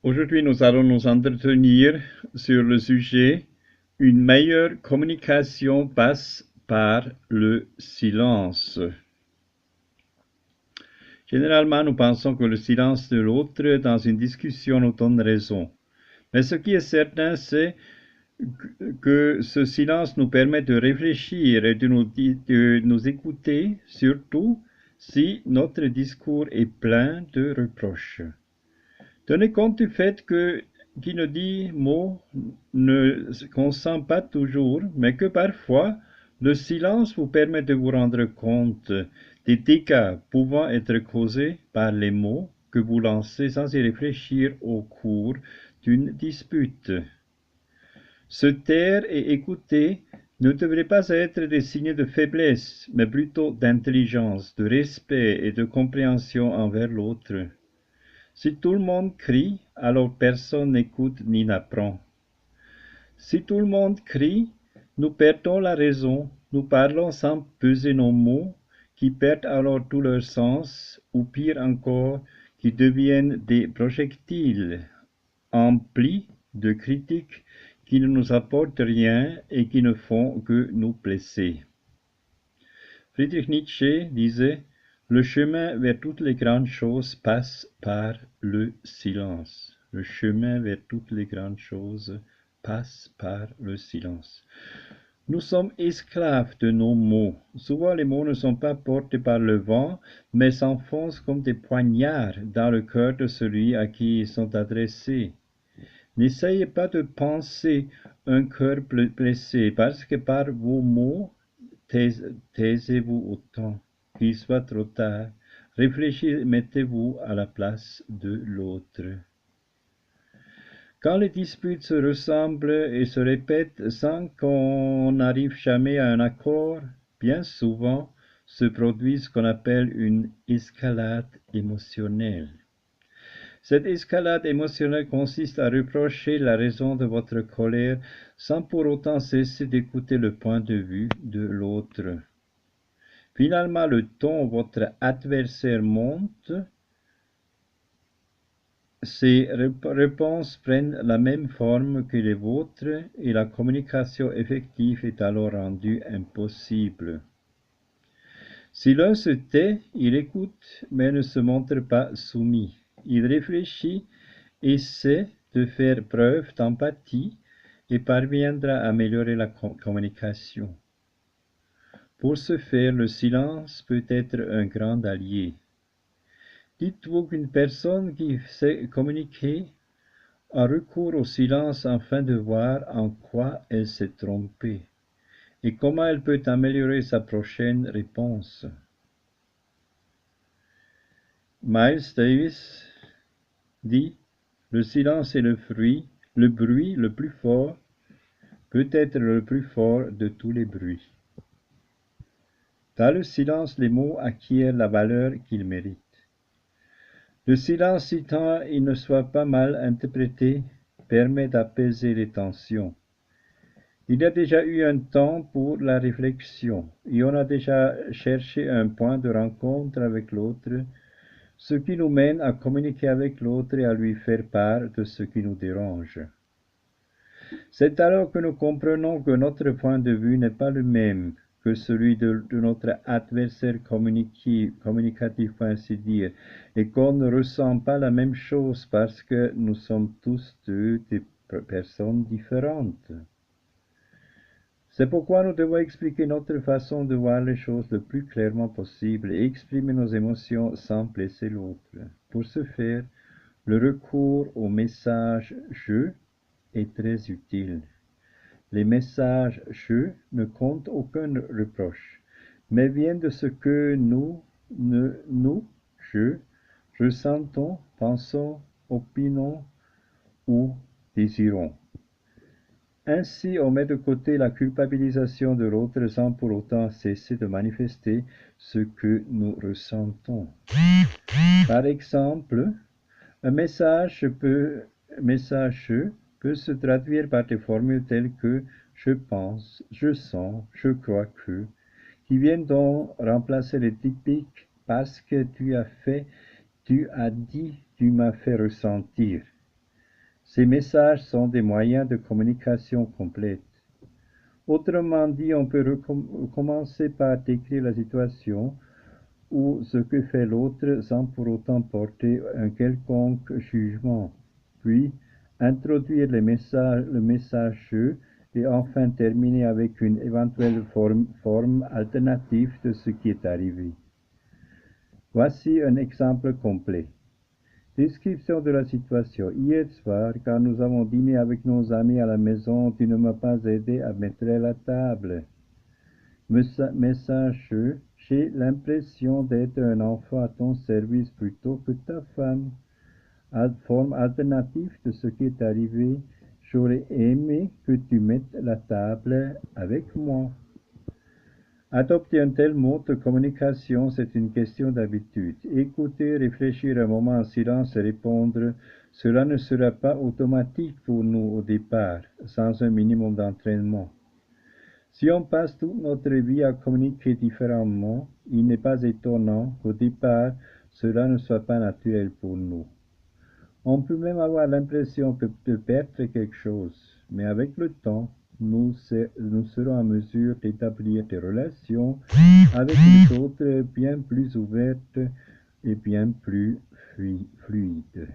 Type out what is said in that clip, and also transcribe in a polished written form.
Aujourd'hui, nous allons nous entretenir sur le sujet une meilleure communication passe par le silence. Généralement, nous pensons que le silence de l'autre dans une discussion nous donne raison. Mais ce qui est certain, c'est que ce silence nous permet de réfléchir et de nous écouter, surtout si notre discours est plein de reproches. Tenez compte du fait que qui ne dit mot ne consent pas toujours, mais que parfois le silence vous permet de vous rendre compte des dégâts pouvant être causés par les mots que vous lancez sans y réfléchir au cours d'une dispute. Se taire et écouter ne devraient pas être des signes de faiblesse, mais plutôt d'intelligence, de respect et de compréhension envers l'autre. Si tout le monde crie, alors personne n'écoute ni n'apprend. Si tout le monde crie, nous perdons la raison, nous parlons sans peser nos mots, qui perdent alors tout leur sens, ou pire encore, qui deviennent des projectiles emplis de critiques qui ne nous apportent rien et qui ne font que nous blesser. Friedrich Nietzsche disait: le chemin vers toutes les grandes choses passe par le silence. Le chemin vers toutes les grandes choses passe par le silence. Nous sommes esclaves de nos mots. Souvent les mots ne sont pas portés par le vent, mais s'enfoncent comme des poignards dans le cœur de celui à qui ils sont adressés. N'essayez pas de penser un cœur blessé, parce que par vos mots, taisez-vous autant qu'il soit trop tard. Réfléchissez, mettez-vous à la place de l'autre. Quand les disputes se ressemblent et se répètent sans qu'on n'arrive jamais à un accord, bien souvent se produit ce qu'on appelle une escalade émotionnelle. Cette escalade émotionnelle consiste à reprocher la raison de votre colère sans pour autant cesser d'écouter le point de vue de l'autre. Finalement, le ton où votre adversaire monte, ses réponses prennent la même forme que les vôtres et la communication effective est alors rendue impossible. Si l'un se tait, il écoute mais ne se montre pas soumis. Il réfléchit, essaie de faire preuve d'empathie et parviendra à améliorer la communication. Pour ce faire, le silence peut être un grand allié. Dites-vous qu'une personne qui sait communiquer a recours au silence afin de voir en quoi elle s'est trompée et comment elle peut améliorer sa prochaine réponse. Miles Davis dit: le silence est le bruit le plus fort, peut-être le plus fort de tous les bruits. Dans le silence, les mots acquièrent la valeur qu'ils méritent. Le silence, si tant il ne soit pas mal interprété, permet d'apaiser les tensions. Il y a déjà eu un temps pour la réflexion, et on a déjà cherché un point de rencontre avec l'autre, ce qui nous mène à communiquer avec l'autre et à lui faire part de ce qui nous dérange. C'est alors que nous comprenons que notre point de vue n'est pas le même que celui de notre adversaire communicatif, pour ainsi dire, et qu'on ne ressent pas la même chose parce que nous sommes tous deux des personnes différentes. C'est pourquoi nous devons expliquer notre façon de voir les choses le plus clairement possible et exprimer nos émotions sans blesser l'autre. Pour ce faire, le recours au message « je » est très utile. Les messages « je » ne comptent aucun reproche, mais viennent de ce que nous, je, ressentons, pensons, opinons ou désirons. Ainsi, on met de côté la culpabilisation de l'autre sans pour autant cesser de manifester ce que nous ressentons. Par exemple, un message peut se traduire par des formules telles que je pense, je sens, je crois que, qui viennent donc remplacer les typiques parce que tu as fait, tu as dit, tu m'as fait ressentir. Ces messages sont des moyens de communication complète. Autrement dit, on peut commencer par décrire la situation ou ce que fait l'autre sans pour autant porter un quelconque jugement, puis introduire le message et enfin terminer avec une éventuelle forme alternative de ce qui est arrivé. Voici un exemple complet. Description de la situation. Hier soir, quand nous avons dîné avec nos amis à la maison, tu ne m'as pas aidé à mettre la table. Message, j'ai l'impression d'être un enfant à ton service plutôt que ta femme. Forme alternative de ce qui est arrivé, j'aurais aimé que tu mettes la table avec moi. Adopter un tel mode de communication, c'est une question d'habitude. Écouter, réfléchir un moment en silence et répondre, cela ne sera pas automatique pour nous au départ, sans un minimum d'entraînement. Si on passe toute notre vie à communiquer différemment, il n'est pas étonnant qu'au départ, cela ne soit pas naturel pour nous. On peut même avoir l'impression de perdre quelque chose, mais avec le temps, nous serons en mesure d'établir des relations avec les autres bien plus ouvertes et bien plus fluides.